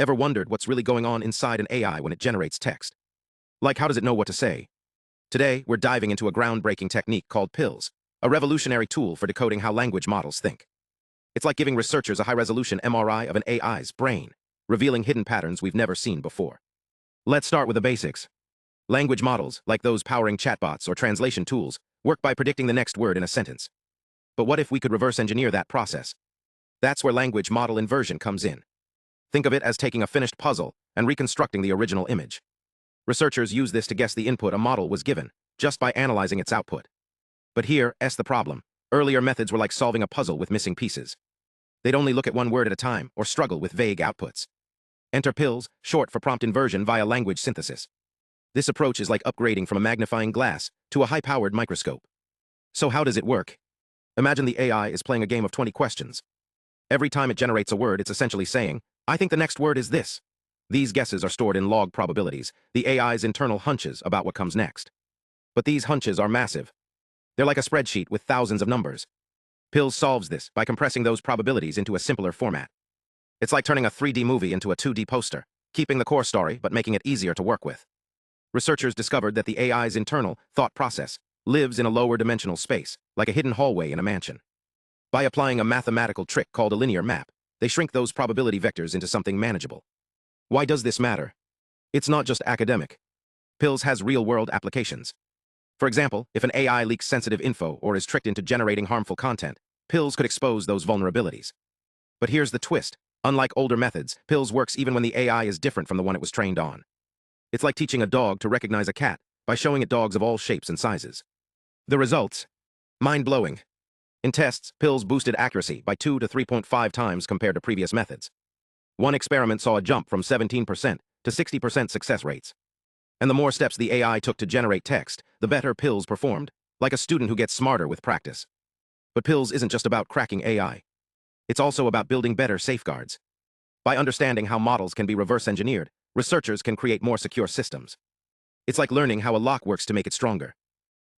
Ever wondered what's really going on inside an AI when it generates text? Like, how does it know what to say? Today, we're diving into a groundbreaking technique called PILS, a revolutionary tool for decoding how language models think. It's like giving researchers a high-resolution MRI of an AI's brain, revealing hidden patterns we've never seen before. Let's start with the basics. Language models, like those powering chatbots or translation tools, work by predicting the next word in a sentence. But what if we could reverse engineer that process? That's where language model inversion comes in. Think of it as taking a finished puzzle and reconstructing the original image. Researchers use this to guess the input a model was given, just by analyzing its output. But here's the problem. Earlier methods were like solving a puzzle with missing pieces. They'd only look at one word at a time or struggle with vague outputs. Enter PILS, short for prompt inversion via language synthesis. This approach is like upgrading from a magnifying glass to a high-powered microscope. So how does it work? Imagine the AI is playing a game of 20 questions. Every time it generates a word, it's essentially saying, I think the next word is this. These guesses are stored in log probabilities, the AI's internal hunches about what comes next. But these hunches are massive. They're like a spreadsheet with thousands of numbers. PILS solves this by compressing those probabilities into a simpler format. It's like turning a 3D movie into a 2D poster, keeping the core story but making it easier to work with. Researchers discovered that the AI's internal thought process lives in a lower dimensional space, like a hidden hallway in a mansion. By applying a mathematical trick called a linear map, they shrink those probability vectors into something manageable. Why does this matter? It's not just academic. PILS has real-world applications. For example, if an AI leaks sensitive info or is tricked into generating harmful content, PILS could expose those vulnerabilities. But here's the twist. Unlike older methods, PILS works even when the AI is different from the one it was trained on. It's like teaching a dog to recognize a cat by showing it dogs of all shapes and sizes. The results? Mind-blowing. In tests, PILS boosted accuracy by 2 to 3.5 times compared to previous methods. One experiment saw a jump from 17% to 60% success rates. And the more steps the AI took to generate text, the better PILS performed, like a student who gets smarter with practice. But PILS isn't just about cracking AI. It's also about building better safeguards. By understanding how models can be reverse-engineered, researchers can create more secure systems. It's like learning how a lock works to make it stronger.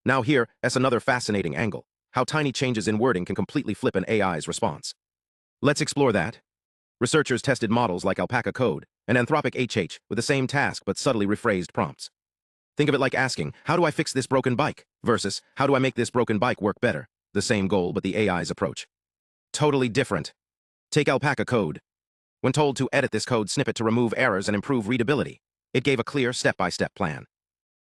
Now here's another fascinating angle, how tiny changes in wording can completely flip an AI's response. Let's explore that. Researchers tested models like Alpaca Code and Anthropic HH with the same task but subtly rephrased prompts. Think of it like asking, how do I fix this broken bike? Versus, how do I make this broken bike work better? The same goal, but the AI's approach. Totally different. Take Alpaca Code. When told to edit this code snippet to remove errors and improve readability, it gave a clear step-by-step plan.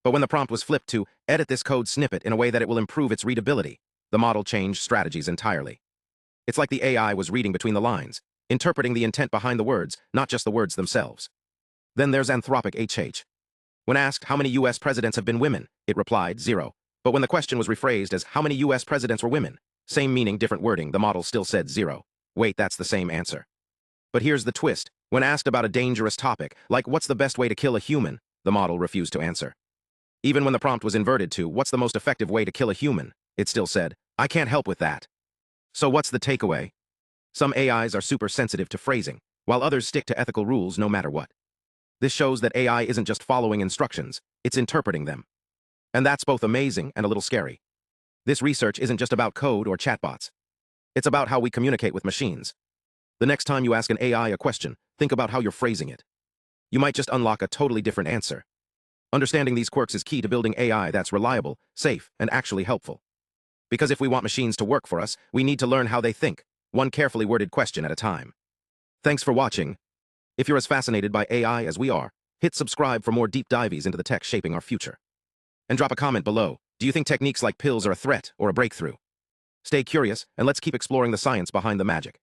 But when the prompt was flipped to edit this code snippet in a way that it will improve its readability, the model changed strategies entirely. It's like the AI was reading between the lines, interpreting the intent behind the words, not just the words themselves. Then there's Anthropic HH. When asked how many US presidents have been women, it replied 0. But when the question was rephrased as how many US presidents were women, same meaning, different wording, the model still said 0. Wait, that's the same answer. But here's the twist. When asked about a dangerous topic, like what's the best way to kill a human, the model refused to answer. Even when the prompt was inverted to what's the most effective way to kill a human, it still said, I can't help with that. So what's the takeaway? Some AIs are super sensitive to phrasing, while others stick to ethical rules no matter what. This shows that AI isn't just following instructions, it's interpreting them. And that's both amazing and a little scary. This research isn't just about code or chatbots. It's about how we communicate with machines. The next time you ask an AI a question, think about how you're phrasing it. You might just unlock a totally different answer. Understanding these quirks is key to building AI that's reliable, safe, and actually helpful. Because if we want machines to work for us, we need to learn how they think, one carefully worded question at a time. Thanks for watching. If you're as fascinated by AI as we are, hit subscribe for more deep dives into the tech shaping our future. And drop a comment below. Do you think techniques like PILS are a threat or a breakthrough? Stay curious, and let's keep exploring the science behind the magic.